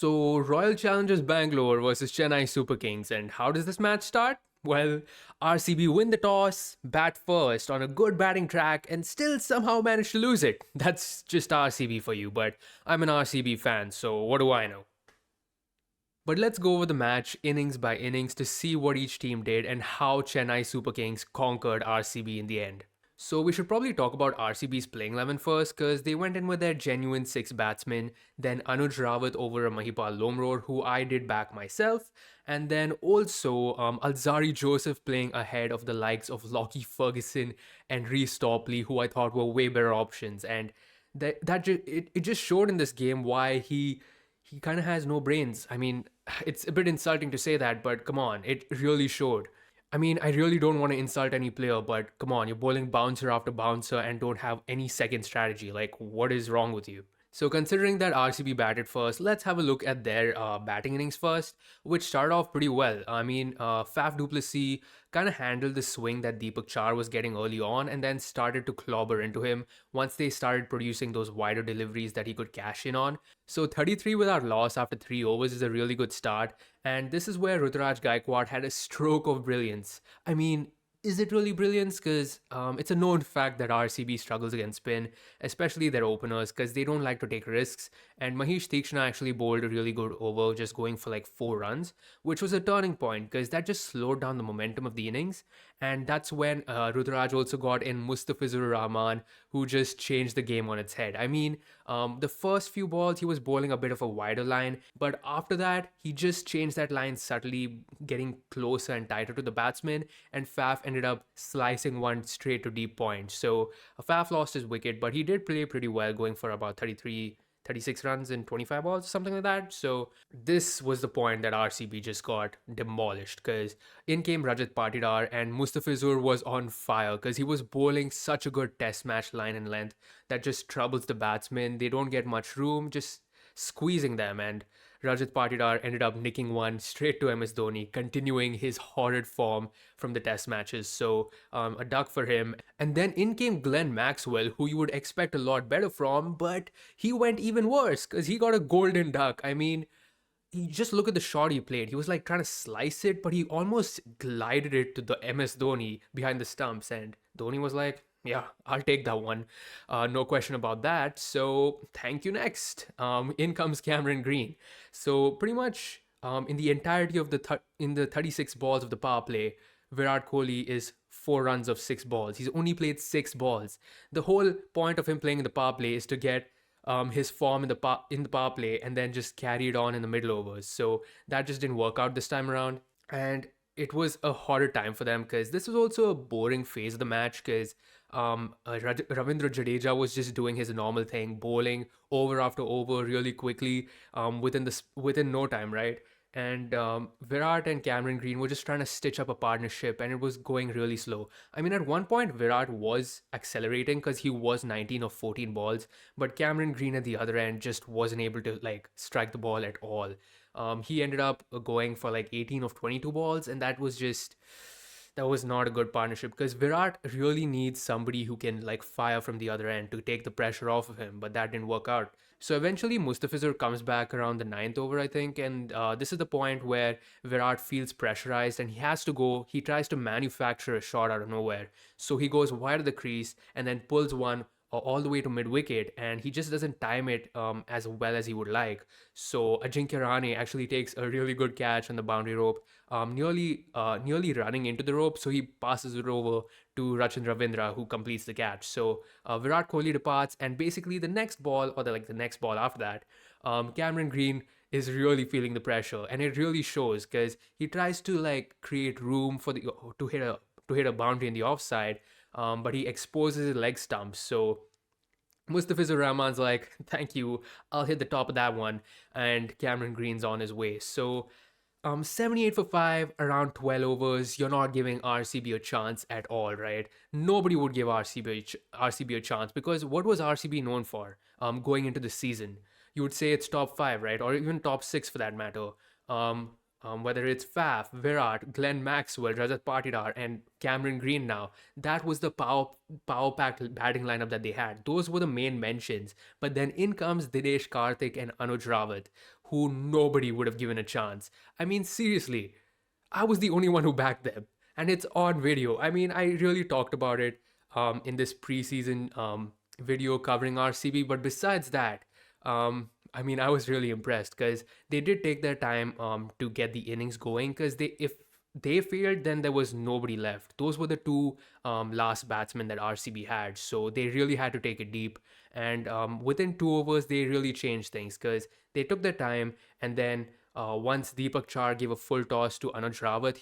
So, Royal Challengers Bangalore versus Chennai Super Kings. And how does this match start? Well, RCB win the toss, bat first on a good batting track, and still somehow manage to lose it. That's just RCB for you, but I'm an RCB fan, so what do I know? But let's go over the match innings by innings to see what each team did and how Chennai Super Kings conquered RCB in the end. So we should probably talk about RCB's playing 11 first because they went in with their genuine six batsmen, then Anuj Rawat over a Mahipal Lomror, who I did back myself, and then also Alzari Joseph playing ahead of the likes of Lockie Ferguson and Reece Topley, who I thought were way better options. And it just showed in this game why he kind of has no brains. I mean, it's a bit insulting to say that, but come on, it really showed. I mean, I really don't want to insult any player, but come on, you're bowling bouncer after bouncer and don't have any second strategy. Like, what is wrong with you? So, considering that RCB batted first, let's have a look at their batting innings first, which started off pretty well. I mean, Faf du Plessis kind of handled the swing that Deepak Char was getting early on and then started to clobber into him once they started producing those wider deliveries that he could cash in on. So, 33 without loss after 3 overs is a really good start, and this is where Ruturaj Gaikwad had a stroke of brilliance. I mean, is it really brilliance? Because it's a known fact that RCB struggles against spin, especially their openers, because they don't like to take risks. And Mahesh Theekshana actually bowled a really good over, just going for like 4 runs, which was a turning point because that just slowed down the momentum of the innings. And that's when Rudraj also got in Mustafizur Rahman, who just changed the game on its head. I mean, the first few balls he was bowling a bit of a wider line, but after that he just changed that line subtly, getting closer and tighter to the batsman, and Faf ended up slicing one straight to deep point. So Faf lost his wicket, but he did play pretty well, going for about 36 runs in 25 balls, something like that. So this was the point that RCB just got demolished because in came Rajat Patidar and Mustafizur was on fire because he was bowling such a good test match line and length that just troubles the batsmen. They don't get much room, just squeezing them, and Rajat Patidar ended up nicking one straight to MS Dhoni, continuing his horrid form from the test matches. So a duck for him. And then in came Glenn Maxwell, who you would expect a lot better from, but he went even worse because he got a golden duck. I mean, he just look at the shot he played. He was like trying to slice it, but he almost glided it to the MS Dhoni behind the stumps, and Dhoni was like, "Yeah, I'll take that one, no question about that." So thank you. Next, in comes Cameron Green. So pretty much, in the entirety of in the 36 balls of the power play, Virat Kohli is 4 runs of 6 balls. He's only played 6 balls. The whole point of him playing in the power play is to get his form in the power play and then just carry it on in the middle overs. So that just didn't work out this time around, and it was a harder time for them because this was also a boring phase of the match because Ravindra Jadeja was just doing his normal thing, bowling over after over really quickly within no time, right? And Virat and Cameron Green were just trying to stitch up a partnership, and it was going really slow. I mean, at one point, Virat was accelerating because he was 19 of 14 balls, but Cameron Green at the other end just wasn't able to like strike the ball at all. He ended up going for like 18 of 22 balls, and that was not a good partnership because Virat really needs somebody who can like fire from the other end to take the pressure off of him, but that didn't work out. So eventually, Mustafizur comes back around the ninth over, I think, and this is the point where Virat feels pressurized and he has to go. He tries to manufacture a shot out of nowhere, so he goes wide of the crease and then pulls one all the way to mid wicket, and he just doesn't time it as well as he would like. So Ajinkya Rahane actually takes a really good catch on the boundary rope, nearly running into the rope. So he passes it over to Rachin Ravindra, who completes the catch. So Virat Kohli departs, and basically the next ball, or the next ball after that, Cameron Green is really feeling the pressure, and it really shows because he tries to like create room for the to hit a boundary in the offside, but he exposes his leg stumps. So Mustafizur Rahman's like, "Thank you, I'll hit the top of that one," and Cameron Green's on his way. So 78 for 5, around 12 overs. You're not giving RCB a chance at all, right? Nobody would give RCB a chance because what was RCB known for going into the season? You would say it's top 5, right? Or even top 6 for that matter. whether it's Faf, Virat, Glenn Maxwell, Rajat Patidar, and Cameron Green now, that was the power packed batting lineup that they had. Those were the main mentions. But then in comes Dinesh Karthik and Anuj Rawat, who nobody would have given a chance. I mean, seriously, I was the only one who backed them. And it's on video. I mean, I really talked about it in this preseason video covering RCB. But besides that, I mean, I was really impressed because they did take their time to get the innings going. Because if they failed, then there was nobody left. Those were the two last batsmen that RCB had. So they really had to take it deep. And within 2 overs, they really changed things because they took their time. And then once Deepak Char gave a full toss to Anuj Rawat,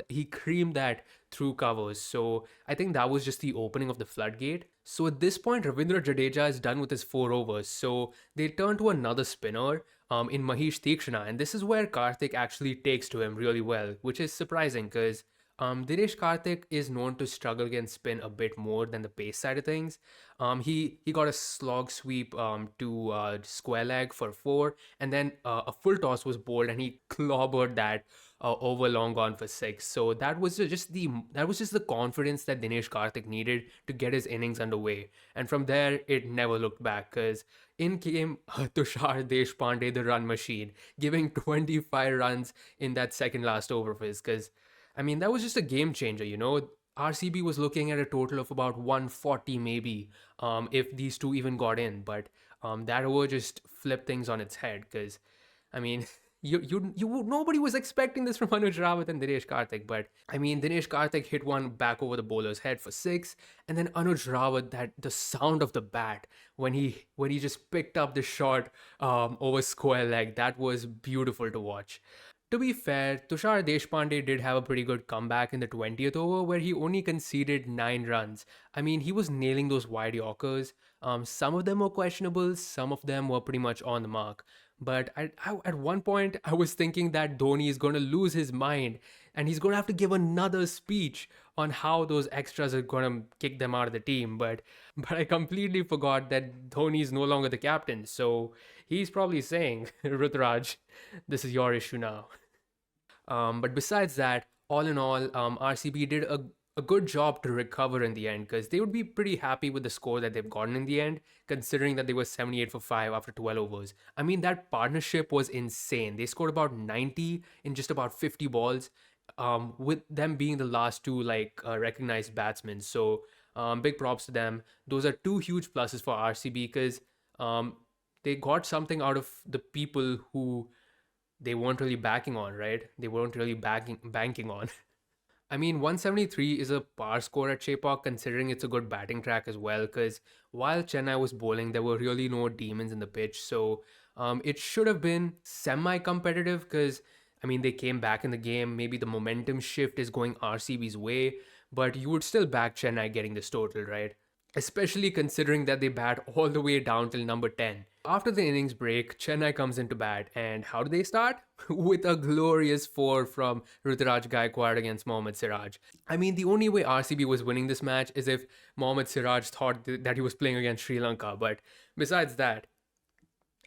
he creamed that through covers. So I think that was just the opening of the floodgate. So at this point, Ravindra Jadeja is done with his 4 overs. So they turn to another spinner in Mahesh Theekshana. And this is where Karthik actually takes to him really well, which is surprising because Dinesh Karthik is known to struggle against spin a bit more than the pace side of things. He got a slog sweep to square leg for four, and then a full toss was bowled, and he clobbered that over long on for six. So that was just the confidence that Dinesh Karthik needed to get his innings underway, and from there it never looked back because in came Tushar Deshpande, the run machine, giving 25 runs in that second last over of his. Because I mean, that was just a game changer, you know. RCB was looking at a total of about 140 maybe, if these two even got in. But that over just flipped things on its head because, I mean, nobody was expecting this from Anuj Rawat and Dinesh Karthik. But I mean, Dinesh Karthik hit one back over the bowler's head for six, and then Anuj Rawat, that the sound of the bat when he just picked up the shot over square leg, that was beautiful to watch. To be fair, Tushar Deshpande did have a pretty good comeback in the 20th over where he only conceded 9 runs. I mean, he was nailing those wide Yorkers. Some of them were questionable, some of them were pretty much on the mark. But at one point, I was thinking that Dhoni is going to lose his mind and he's going to have to give another speech on how those extras are going to kick them out of the team. But I completely forgot that Dhoni is no longer the captain. So he's probably saying, Rutraj, this is your issue now. But besides that, all in all, RCB did a good job to recover in the end because they would be pretty happy with the score that they've gotten in the end, considering that they were 78 for 5 after 12 overs. I mean, that partnership was insane. They scored about 90 in just about 50 balls, with them being the last two recognized batsmen. So big props to them. Those are two huge pluses for RCB because they got something out of the people who they weren't really backing on, right? They weren't really banking on. I mean, 173 is a par score at Chepauk considering it's a good batting track as well. Because while Chennai was bowling, there were really no demons in the pitch. So it should have been semi-competitive because, I mean, they came back in the game. Maybe the momentum shift is going RCB's way, but you would still back Chennai getting this total, right? Especially considering that they bat all the way down till number 10. After the innings break, Chennai comes into bat, and how do they start? With a glorious 4 from Ruturaj Gaikwad against Mohammad Siraj. I mean, the only way RCB was winning this match is if Mohammad Siraj thought that he was playing against Sri Lanka, but besides that,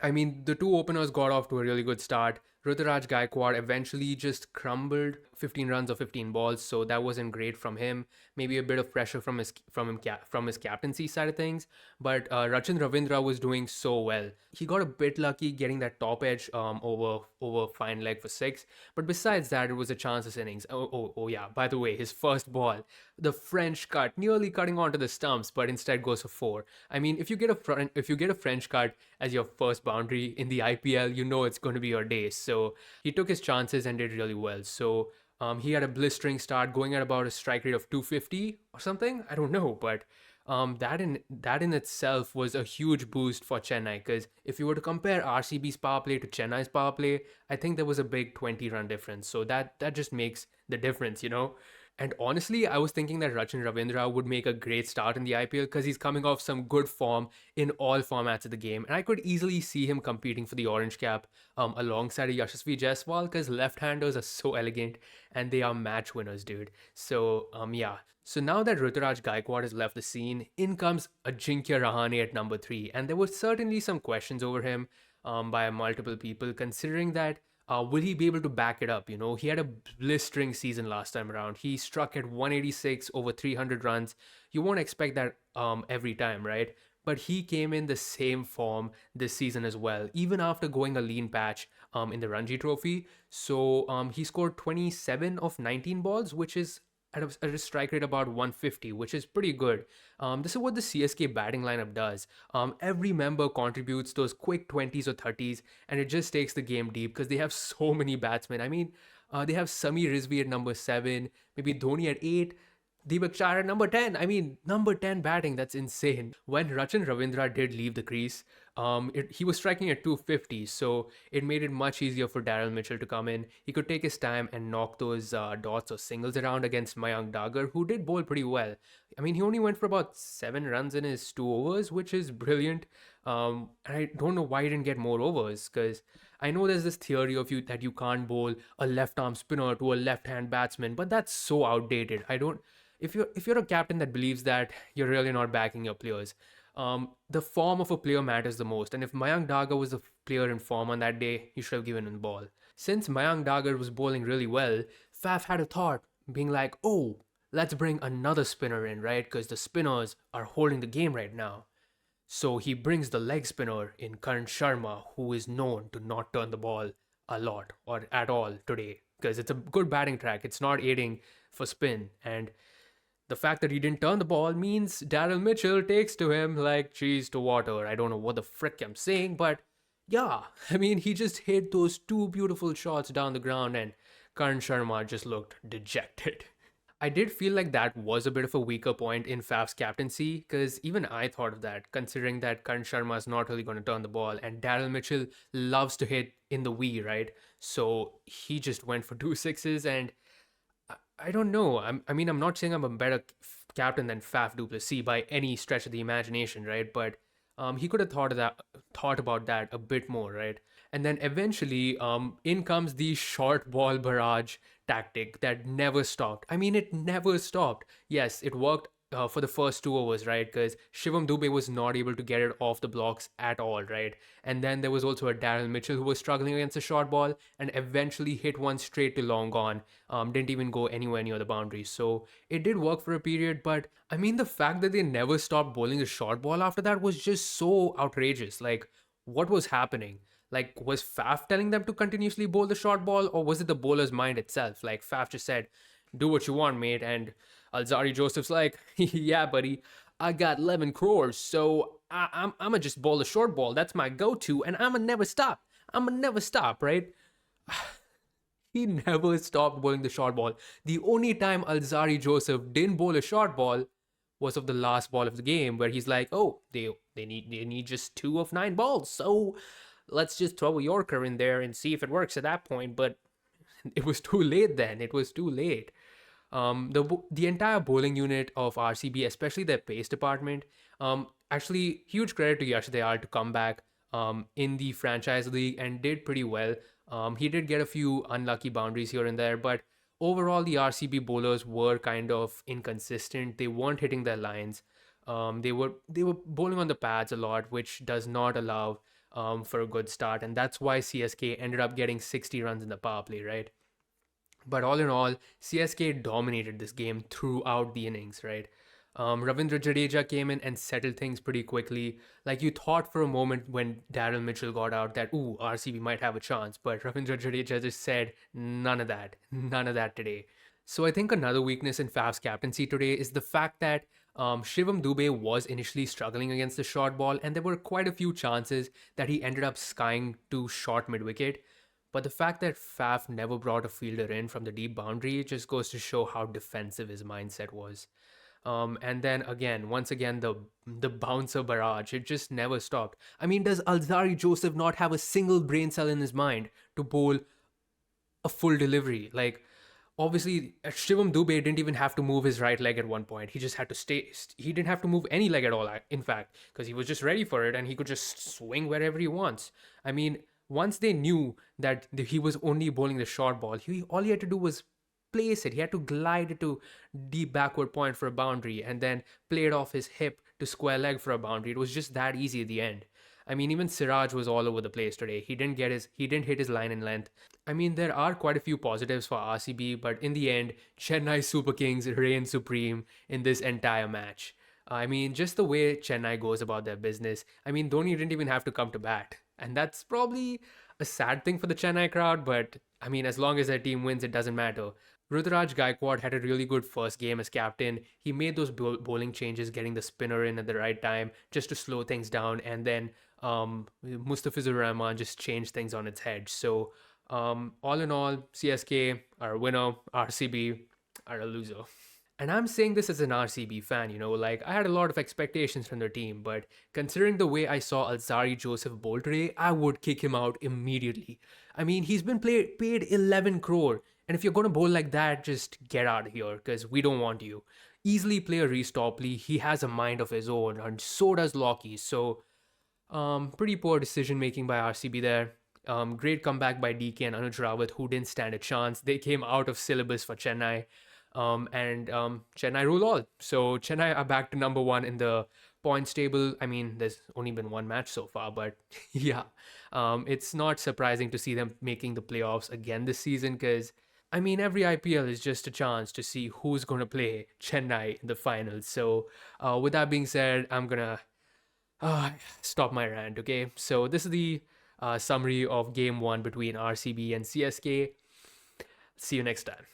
I mean, the two openers got off to a really good start. Ruturaj Gaikwad eventually just crumbled 15 runs or 15 balls, so that wasn't great from him. Maybe a bit of pressure from his captaincy side of things, but Rachin Ravindra was doing so well. He got a bit lucky getting that top edge over fine leg for 6, but besides that, it was a chanceless innings. Oh yeah. By the way, his first ball, the French cut, nearly cutting onto the stumps, but instead goes for 4. I mean, if you get a French cut as your first boundary in the IPL, you know it's going to be your day. So he took his chances and did really well. So he had a blistering start, going at about a strike rate of 250 or something. I don't know, but that in itself was a huge boost for Chennai. Because if you were to compare RCB's power play to Chennai's power play, I think there was a big 20-run difference. So that just makes the difference, you know. And honestly, I was thinking that Rachin Ravindra would make a great start in the IPL because he's coming off some good form in all formats of the game. And I could easily see him competing for the orange cap alongside a Yashasvi Jaiswal because left-handers are so elegant and they are match winners, dude. So, yeah. So now that Ruturaj Gaikwad has left the scene, in comes Ajinkya Rahane at number 3. And there were certainly some questions over him by multiple people, considering that Will he be able to back it up? He had a blistering season last time around. He struck at 186 over 300 runs. You won't expect that every time, right? But he came in the same form this season as well, even after going a lean patch in the Ranji Trophy. So he scored 27 of 19 balls, which is at a strike rate about 150, which is pretty good. This is what the CSK batting lineup does. Every member contributes those quick 20s or 30s, and it just takes the game deep because they have so many batsmen. I mean, they have Sami Rizvi at number 7, maybe Dhoni at 8, Deepak Chahar at number 10. I mean, number 10 batting, that's insane. When Rachan Ravindra did leave the crease, he was striking at 250, so it made it much easier for Daryl Mitchell to come in. He could take his time and knock those dots or singles around against Mayank Dagar, who did bowl pretty well. I mean, he only went for about 7 runs in his 2 overs, which is brilliant. And I don't know why he didn't get more overs, because I know there's this theory of you that you can't bowl a left arm spinner to a left hand batsman, but that's so outdated. I don't. If you're a captain that believes that, you're really not backing your players. The form of a player matters the most, and if Mayank Dagar was the player in form on that day, you should have given him the ball. Since Mayank Dagar was bowling really well, Faf had a thought, being like, "Oh, let's bring another spinner in, right? Because the spinners are holding the game right now." So he brings the leg spinner in Karan Sharma, who is known to not turn the ball a lot or at all today, because it's a good batting track. It's not aiding for spin, and the fact that he didn't turn the ball means Daryl Mitchell takes to him like cheese to water. I don't know what the frick I'm saying, but yeah, I mean, he just hit those two beautiful shots down the ground, and Karan Sharma just looked dejected. I did feel like that was a bit of a weaker point in Faf's captaincy, because even I thought of that, considering that Karan Sharma is not really going to turn the ball, and Daryl Mitchell loves to hit in the wee, right? So he just went for two sixes, and I don't know. I mean, I'm not saying I'm a better captain than Faf du Plessis by any stretch of the imagination, right? But he could have thought about that a bit more, right? And then eventually, in comes the short ball barrage tactic that never stopped. I mean, it never stopped. Yes, it worked for the first 2 overs, right? Because Shivam Dubey was not able to get it off the blocks at all, right? And then there was also a Daryl Mitchell who was struggling against a short ball and eventually hit one straight to long gone. Didn't even go anywhere near the boundary. So it did work for a period, but I mean, the fact that they never stopped bowling the short ball after that was just so outrageous. Like, what was happening? Like, was Faf telling them to continuously bowl the short ball, or was it the bowler's mind itself? Like, Faf just said, "Do what you want, mate," and Alzari Joseph's like, "Yeah, buddy, I got 11 crores, so I'm gonna just bowl the short ball. That's my go-to, and I'm gonna never stop. I'm gonna never stop, right?" He never stopped bowling the short ball. The only time Alzari Joseph didn't bowl a short ball was of the last ball of the game, where he's like, "Oh, they need just 2 of 9 balls, so let's just throw a Yorker in there and see if it works at that point." But it was too late then. It was too late. The entire bowling unit of RCB, especially their pace department, actually huge credit to Yash Dayal to come back in the franchise league and did pretty well. He did get a few unlucky boundaries here and there, but overall the RCB bowlers were kind of inconsistent. They weren't hitting their lines. They were bowling on the pads a lot, which does not allow for a good start, and that's why CSK ended up getting 60 runs in the power play, right? But all in all, CSK dominated this game throughout the innings, right? Ravindra Jadeja came in and settled things pretty quickly. Like, you thought for a moment when Daryl Mitchell got out that, ooh, RCB might have a chance. But Ravindra Jadeja just said, none of that. None of that today. So I think another weakness in Faf's captaincy today is the fact that Shivam Dubey was initially struggling against the short ball, and there were quite a few chances that he ended up skying to short mid wicket. But the fact that Faf never brought a fielder in from the deep boundary just goes to show how defensive his mindset was. And then again, once again, the bouncer barrage, it just never stopped. I mean, does Alzari Joseph not have a single brain cell in his mind to bowl a full delivery? Like, obviously, Shivam Dubey didn't even have to move his right leg at one point. He just had to stay. He didn't have to move any leg at all, in fact, because he was just ready for it and he could just swing wherever he wants. I mean, once they knew that he was only bowling the short ball, all he had to do was place it. He had to glide it to deep backward point for a boundary and then play it off his hip to square leg for a boundary. It was just that easy at the end. I mean, even Siraj was all over the place today. He didn't hit his line in length. I mean, there are quite a few positives for RCB, but in the end, Chennai Super Kings reign supreme in this entire match. I mean, just the way Chennai goes about their business. I mean, Dhoni didn't even have to come to bat. And that's probably a sad thing for the Chennai crowd, but I mean, as long as their team wins, it doesn't matter. Ruturaj Gaikwad had a really good first game as captain. He made those bowling changes, getting the spinner in at the right time just to slow things down. And then Mustafizur Rahman just changed things on its head. So, all in all, CSK are a winner, RCB are a loser. And I'm saying this as an RCB fan, like I had a lot of expectations from their team, but considering the way I saw Alzari Joseph bowl today, I would kick him out immediately. I mean, he's been paid 11 crore, and if you're going to bowl like that, just get out of here because we don't want you. Easily play a Reece Topley, he has a mind of his own, and so does Lockie. So, pretty poor decision making by RCB there. Great comeback by DK and Anuj Rawat, who didn't stand a chance. They came out of syllabus for Chennai. And Chennai rule all. So Chennai are back to number one in the points table. I mean, there's only been one match so far, but yeah, it's not surprising to see them making the playoffs again this season because, I mean, every IPL is just a chance to see who's going to play Chennai in the finals. So, with that being said, I'm going to stop my rant, okay? So, this is the summary of game one between RCB and CSK. See you next time.